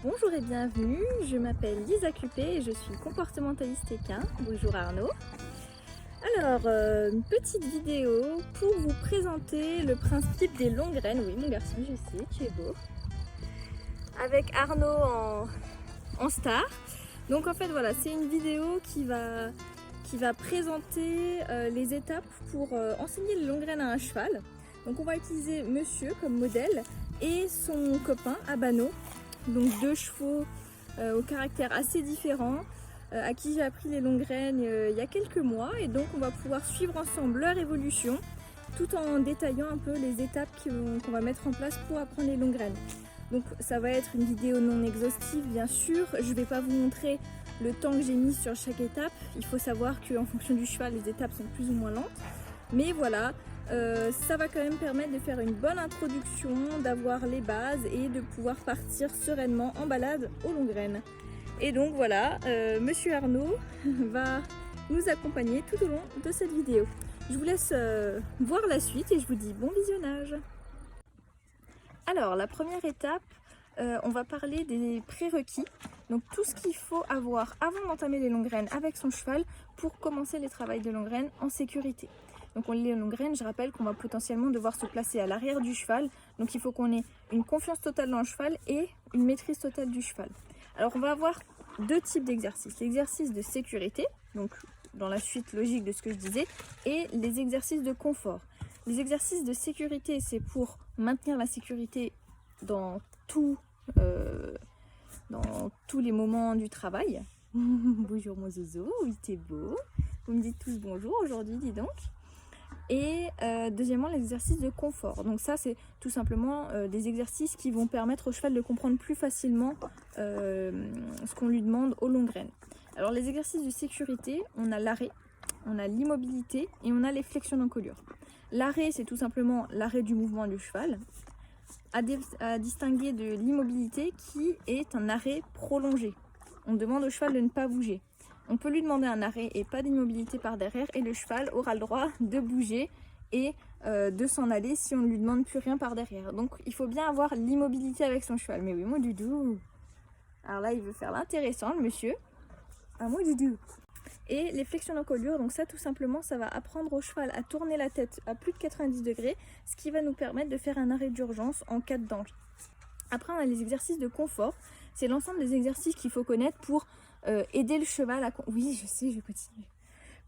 Bonjour et bienvenue, je m'appelle Lisa Cupé et je suis comportementaliste équin. Bonjour Arnaud. Alors, une petite vidéo pour vous présenter le principe des longues graines. Oui mon garçon, je sais, tu es beau. Avec Arnaud en star. Donc en fait voilà, c'est une vidéo qui va présenter les étapes pour enseigner les longues graines à un cheval. Donc on va utiliser monsieur comme modèle et son copain Abano. Donc deux chevaux au caractère assez différent, à qui j'ai appris les longues graines il y a quelques mois, et donc on va pouvoir suivre ensemble leur évolution tout en détaillant un peu les étapes qu'on va mettre en place pour apprendre les longues graines. Donc ça va être une vidéo non exhaustive bien sûr, je ne vais pas vous montrer le temps que j'ai mis sur chaque étape. Il faut savoir qu'en fonction du cheval les étapes sont plus ou moins lentes, mais voilà. Ça va quand même permettre de faire une bonne introduction, d'avoir les bases et de pouvoir partir sereinement en balade aux longues graines. Et donc voilà, monsieur Arnaud va nous accompagner tout au long de cette vidéo. Je vous laisse voir la suite et je vous dis bon visionnage. Alors la première étape, on va parler des prérequis. Donc tout ce qu'il faut avoir avant d'entamer les longues graines avec son cheval pour commencer les travaux de longues graines en sécurité. Donc on lit les longues graines, je rappelle qu'on va potentiellement devoir se placer à l'arrière du cheval. Donc il faut qu'on ait une confiance totale dans le cheval et une maîtrise totale du cheval. Alors on va avoir deux types d'exercices. L'exercice de sécurité, donc dans la suite logique de ce que je disais, et les exercices de confort. Les exercices de sécurité, c'est pour maintenir la sécurité dans tous les moments du travail. Bonjour mon zozo, oui t'es beau. Vous me dites tous bonjour aujourd'hui, dis donc. Et deuxièmement, l'exercice de confort. Donc ça, c'est tout simplement des exercices qui vont permettre au cheval de comprendre plus facilement ce qu'on lui demande aux longues graines. Alors les exercices de sécurité, on a l'arrêt, on a l'immobilité et on a les flexions d'encolure. L'arrêt, c'est tout simplement l'arrêt du mouvement du cheval, à distinguer de l'immobilité qui est un arrêt prolongé. On demande au cheval de ne pas bouger. On peut lui demander un arrêt et pas d'immobilité par derrière, et le cheval aura le droit de bouger et de s'en aller si on ne lui demande plus rien par derrière. Donc il faut bien avoir l'immobilité avec son cheval. Mais oui mon doudou. Alors là il veut faire l'intéressant le monsieur. Ah mon doudou. Et les flexions d'encolure, donc ça tout simplement ça va apprendre au cheval à tourner la tête à plus de 90 degrés, ce qui va nous permettre de faire un arrêt d'urgence en cas de danger. Après on a les exercices de confort, c'est l'ensemble des exercices qu'il faut connaître pour aider le cheval à... Oui je sais, je continue.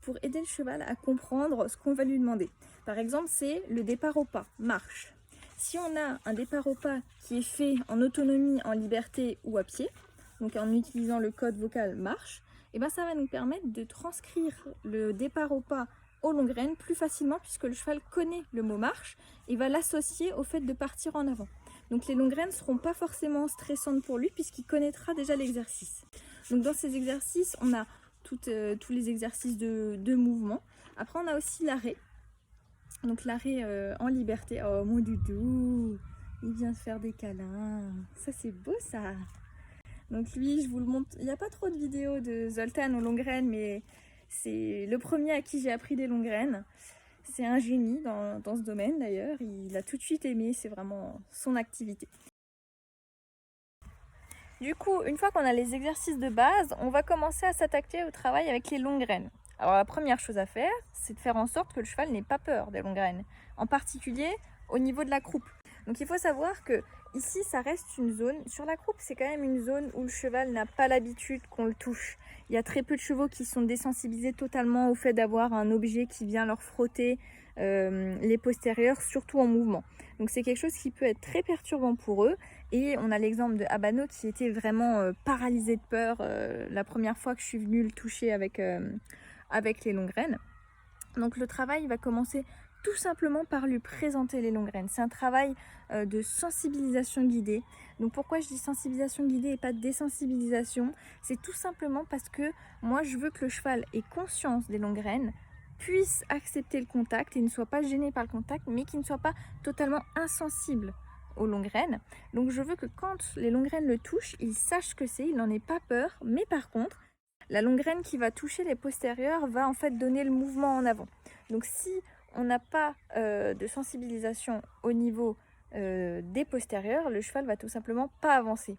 Pour aider le cheval à comprendre ce qu'on va lui demander. Par exemple c'est le départ au pas, marche. Si on a un départ au pas qui est fait en autonomie, en liberté ou à pied, donc en utilisant le code vocal marche, et ben ça va nous permettre de transcrire le départ au pas aux longues graines plus facilement, puisque le cheval connaît le mot marche et va l'associer au fait de partir en avant. Donc les longues graines ne seront pas forcément stressantes pour lui puisqu'il connaîtra déjà l'exercice. Donc dans ces exercices, on a tous les exercices de mouvement. Après on a aussi l'arrêt. Donc l'arrêt en liberté. Oh mon doudou, il vient se faire des câlins. Ça c'est beau ça. Donc lui, je vous le montre. Il n'y a pas trop de vidéos de Zoltan aux longues graines, mais c'est le premier à qui j'ai appris des longues graines. C'est un génie dans ce domaine d'ailleurs. Il a tout de suite aimé, c'est vraiment son activité. Du coup, une fois qu'on a les exercices de base, on va commencer à s'attaquer au travail avec les longues graines. Alors la première chose à faire, c'est de faire en sorte que le cheval n'ait pas peur des longues graines, en particulier au niveau de la croupe. Donc il faut savoir que ici ça reste une zone, sur la croupe c'est quand même une zone où le cheval n'a pas l'habitude qu'on le touche. Il y a très peu de chevaux qui sont désensibilisés totalement au fait d'avoir un objet qui vient leur frotter les postérieurs, surtout en mouvement. Donc c'est quelque chose qui peut être très perturbant pour eux. Et on a l'exemple de Abano qui était vraiment paralysé de peur la première fois que je suis venue le toucher avec les longues graines. Donc le travail va commencer tout simplement par lui présenter les longues graines. C'est un travail de sensibilisation guidée. Donc pourquoi je dis sensibilisation guidée et pas désensibilisation? C'est tout simplement parce que moi je veux que le cheval ait conscience des longues graines, puisse accepter le contact et ne soit pas gêné par le contact, mais qu'il ne soit pas totalement insensible aux longues graines. Donc je veux que quand les longues graines le touchent, il sache ce que c'est, il n'en ait pas peur, mais par contre, la longue graine qui va toucher les postérieurs va en fait donner le mouvement en avant. Donc si on n'a pas de sensibilisation au niveau des postérieurs, le cheval va tout simplement pas avancer.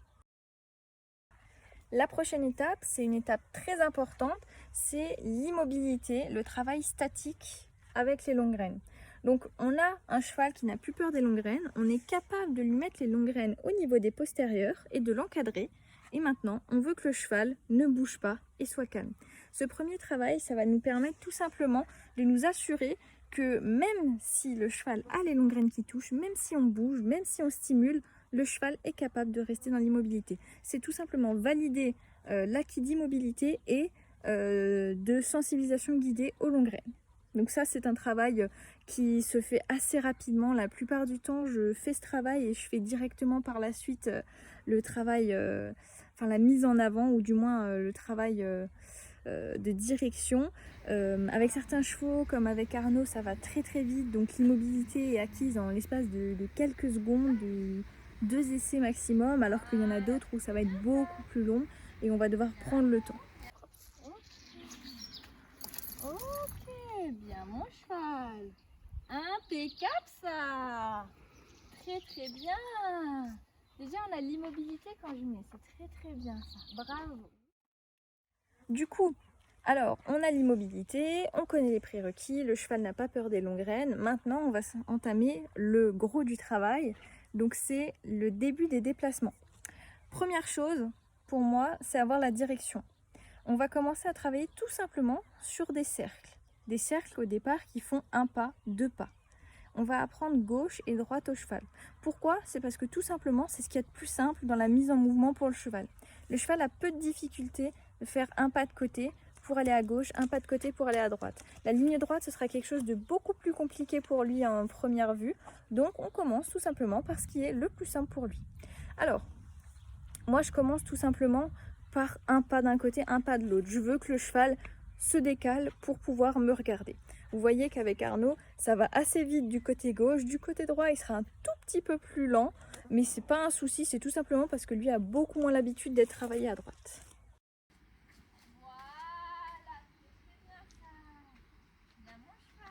La prochaine étape, c'est une étape très importante, c'est l'immobilité, le travail statique avec les longues graines. Donc on a un cheval qui n'a plus peur des longues graines, on est capable de lui mettre les longues graines au niveau des postérieurs et de l'encadrer. Et maintenant, on veut que le cheval ne bouge pas et soit calme. Ce premier travail, ça va nous permettre tout simplement de nous assurer que même si le cheval a les longues graines qui touchent, même si on bouge, même si on stimule, le cheval est capable de rester dans l'immobilité. C'est tout simplement valider l'acquis d'immobilité et de sensibilisation guidée aux longues graines. Donc ça, c'est un travail qui se fait assez rapidement. La plupart du temps, je fais ce travail et je fais directement par la suite le travail, la mise en avant, ou du moins le travail de direction. Avec certains chevaux, comme avec Arnaud, ça va très très vite, donc l'immobilité est acquise en l'espace de quelques secondes, de 2 essais maximum, alors qu'il y en a d'autres où ça va être beaucoup plus long et on va devoir prendre le temps. Ok, bien mon cheval. Impeccable ça. Très très bien. Déjà on a l'immobilité quand je mets, c'est très très bien ça. Bravo. Du coup, alors on a l'immobilité, on connaît les prérequis, le cheval n'a pas peur des longues graines. Maintenant on va entamer le gros du travail, donc c'est le début des déplacements. Première chose pour moi, c'est avoir la direction. On va commencer à travailler tout simplement sur des cercles. Des cercles au départ qui font 1 pas, 2 pas. On va apprendre gauche et droite au cheval. Pourquoi? C'est parce que tout simplement, c'est ce qu'il y a de plus simple dans la mise en mouvement pour le cheval. Le cheval a peu de difficultés de faire 1 pas de côté pour aller à gauche, 1 pas de côté pour aller à droite. La ligne droite, ce sera quelque chose de beaucoup plus compliqué pour lui en première vue. Donc on commence tout simplement par ce qui est le plus simple pour lui. Alors, moi je commence tout simplement par 1 pas d'un côté, 1 pas de l'autre. Je veux que le cheval se décale pour pouvoir me regarder. Vous voyez qu'avec Arnaud, ça va assez vite du côté gauche. Du côté droit, il sera un tout petit peu plus lent, mais c'est pas un souci, c'est tout simplement parce que lui a beaucoup moins l'habitude d'être travaillé à droite. Voilà, c'est bien ça. Bien mon cheval.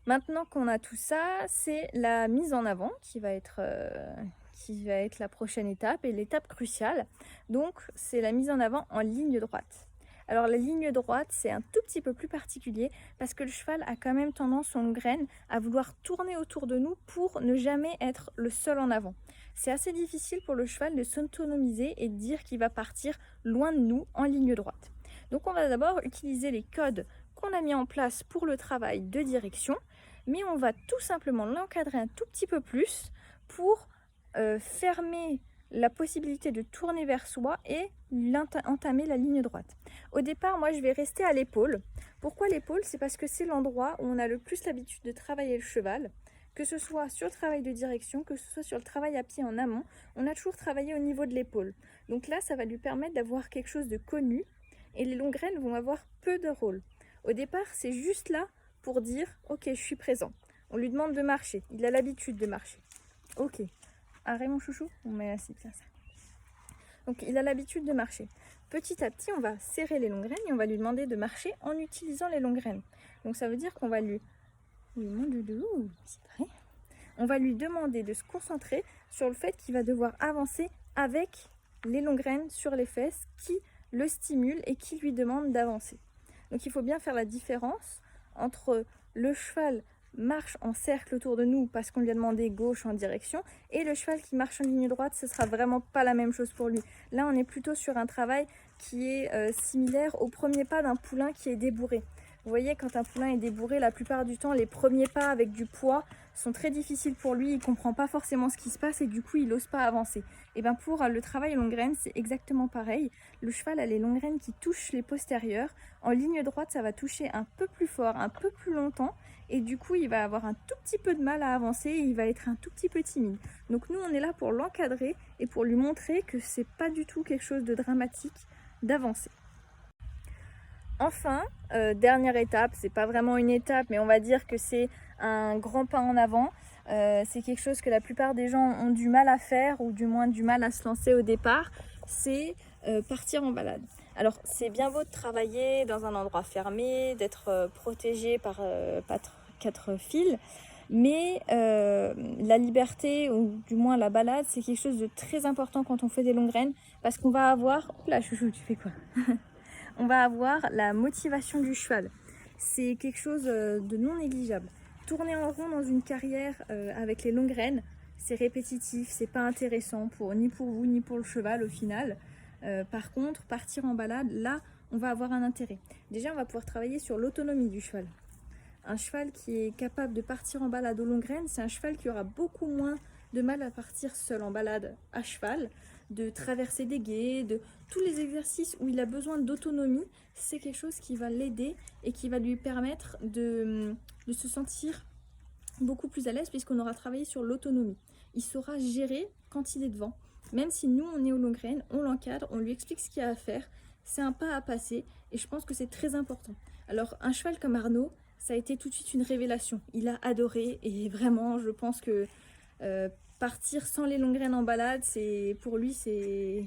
Maintenant qu'on a tout ça, c'est la mise en avant qui va être la prochaine étape et l'étape cruciale. Donc, c'est la mise en avant en ligne droite. Alors, la ligne droite, c'est un tout petit peu plus particulier parce que le cheval a quand même tendance, en graine, à vouloir tourner autour de nous pour ne jamais être le seul en avant. C'est assez difficile pour le cheval de s'autonomiser et de dire qu'il va partir loin de nous en ligne droite. Donc, on va d'abord utiliser les codes qu'on a mis en place pour le travail de direction, mais on va tout simplement l'encadrer un tout petit peu plus pour fermer la possibilité de tourner vers soi et entamer la ligne droite. Au départ, moi je vais rester à l'épaule. Pourquoi l'épaule? C'est parce que c'est l'endroit où on a le plus l'habitude de travailler le cheval, que ce soit sur le travail de direction, que ce soit sur le travail à pied en amont, on a toujours travaillé au niveau de l'épaule. Donc là, ça va lui permettre d'avoir quelque chose de connu et les longues graines vont avoir peu de rôle. Au départ, c'est juste là pour dire « Ok, je suis présent ». On lui demande de marcher. Il a l'habitude de marcher. Ok. Arrête mon chouchou. On met assis, tiens ça. Donc, il a l'habitude de marcher. Petit à petit, on va serrer les longues graines et on va lui demander de marcher en utilisant les longues graines. Donc, ça veut dire qu'on va lui... Oui, mon doudou, c'est vrai. On va lui demander de se concentrer sur le fait qu'il va devoir avancer avec les longues graines sur les fesses qui le stimulent et qui lui demandent d'avancer. Donc, il faut bien faire la différence entre le cheval marche en cercle autour de nous parce qu'on lui a demandé gauche en direction, et le cheval qui marche en ligne droite, ce sera vraiment pas la même chose pour lui. Là, on est plutôt sur un travail qui est similaire au premier pas d'un poulain qui est débourré. Vous voyez, quand un poulain est débourré, la plupart du temps, les premiers pas avec du poids sont très difficiles pour lui. Il ne comprend pas forcément ce qui se passe et du coup, il n'ose pas avancer. Et bien pour le travail longue graine, c'est exactement pareil. Le cheval a les longues graines qui touchent les postérieurs. En ligne droite, ça va toucher un peu plus fort, un peu plus longtemps. Et du coup, il va avoir un tout petit peu de mal à avancer et il va être un tout petit peu timide. Donc nous, on est là pour l'encadrer et pour lui montrer que c'est pas du tout quelque chose de dramatique d'avancer. Enfin, dernière étape, c'est pas vraiment une étape, mais on va dire que c'est un grand pas en avant. C'est quelque chose que la plupart des gens ont du mal à faire, ou du moins du mal à se lancer au départ, c'est partir en balade. Alors c'est bien beau de travailler dans un endroit fermé, d'être protégé par 4 fils, mais la liberté, ou du moins la balade, c'est quelque chose de très important quand on fait des longues graines, parce qu'on va avoir... Oula chouchou, tu fais quoi? On va avoir la motivation du cheval. C'est quelque chose de non négligeable. Tourner en rond dans une carrière avec les longues graines, c'est répétitif, c'est pas intéressant ni pour vous ni pour le cheval au final. Par contre, partir en balade, là, on va avoir un intérêt. Déjà, on va pouvoir travailler sur l'autonomie du cheval. Un cheval qui est capable de partir en balade aux longues graines, c'est un cheval qui aura beaucoup moins de mal à partir seul en balade à cheval, de traverser des gués, de tous les exercices où il a besoin d'autonomie. C'est quelque chose qui va l'aider et qui va lui permettre de se sentir beaucoup plus à l'aise, puisqu'on aura travaillé sur l'autonomie. Il saura gérer quand il est devant. Même si nous, on est aux longues graines, on l'encadre, on lui explique ce qu'il y a à faire. C'est un pas à passer et je pense que c'est très important. Alors, un cheval comme Arnaud, ça a été tout de suite une révélation. Il a adoré et vraiment, je pense que partir sans les longues graines en balade, pour lui, c'est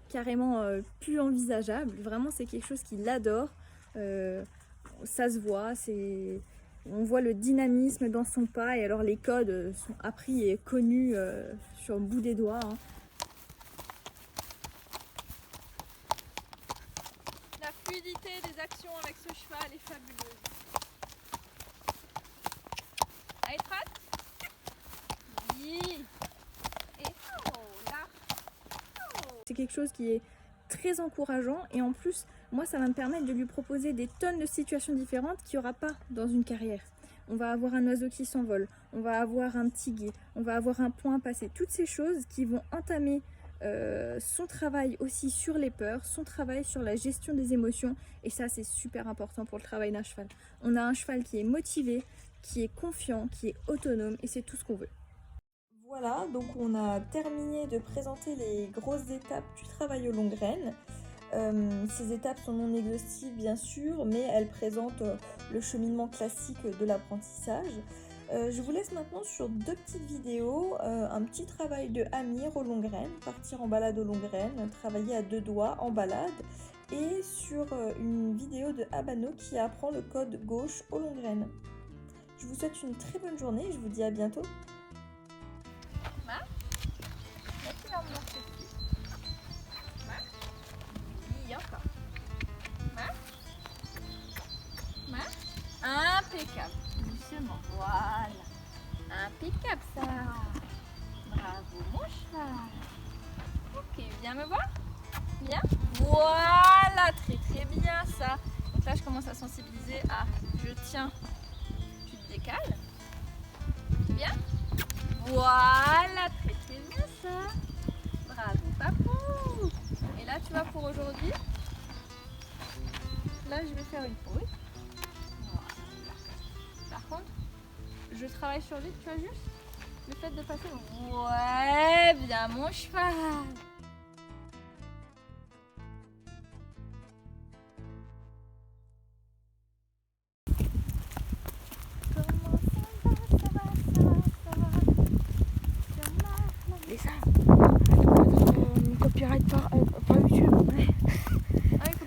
carrément plus envisageable. Vraiment, c'est quelque chose qu'il adore. Ça se voit, on voit le dynamisme dans son pas, et alors les codes sont appris et connus sur le bout des doigts. Hein. La fluidité des actions avec ce cheval est fabuleuse. Allez, trotte. Oui. Et oh, là. Oh. C'est quelque chose qui est très encourageant, et en plus, moi, ça va me permettre de lui proposer des tonnes de situations différentes qu'il n'y aura pas dans une carrière. On va avoir un oiseau qui s'envole, on va avoir un petit gué, on va avoir un point à passer. Toutes ces choses qui vont entamer son travail aussi sur les peurs, son travail sur la gestion des émotions, et ça c'est super important pour le travail d'un cheval. On a un cheval qui est motivé, qui est confiant, qui est autonome, et c'est tout ce qu'on veut. Voilà, donc on a terminé de présenter les grosses étapes du travail aux longues graines. Ces étapes sont non exhaustives bien sûr, mais elles présentent le cheminement classique de l'apprentissage. Je vous laisse maintenant sur 2 petites vidéos, un petit travail de Amir aux longues graines, partir en balade aux longues graines, travailler à 2 doigts en balade, et sur une vidéo de Habano qui apprend le code gauche aux longues graines. Je vous souhaite une très bonne journée et je vous dis à bientôt. Impeccable. Doucement. Voilà. Impeccable ça. Bravo mon cheval. Ok, viens me voir. Viens. Voilà, très très bien ça. Donc là je commence à sensibiliser. Ah, je tiens. Tu te décales. Bien. Voilà, très très bien ça. Bravo papou. Et là tu vois, pour aujourd'hui, là je vais faire une pause. Par contre, je travaille sur lui, tu vois, juste le fait de passer. Ouais, bien mon cheval.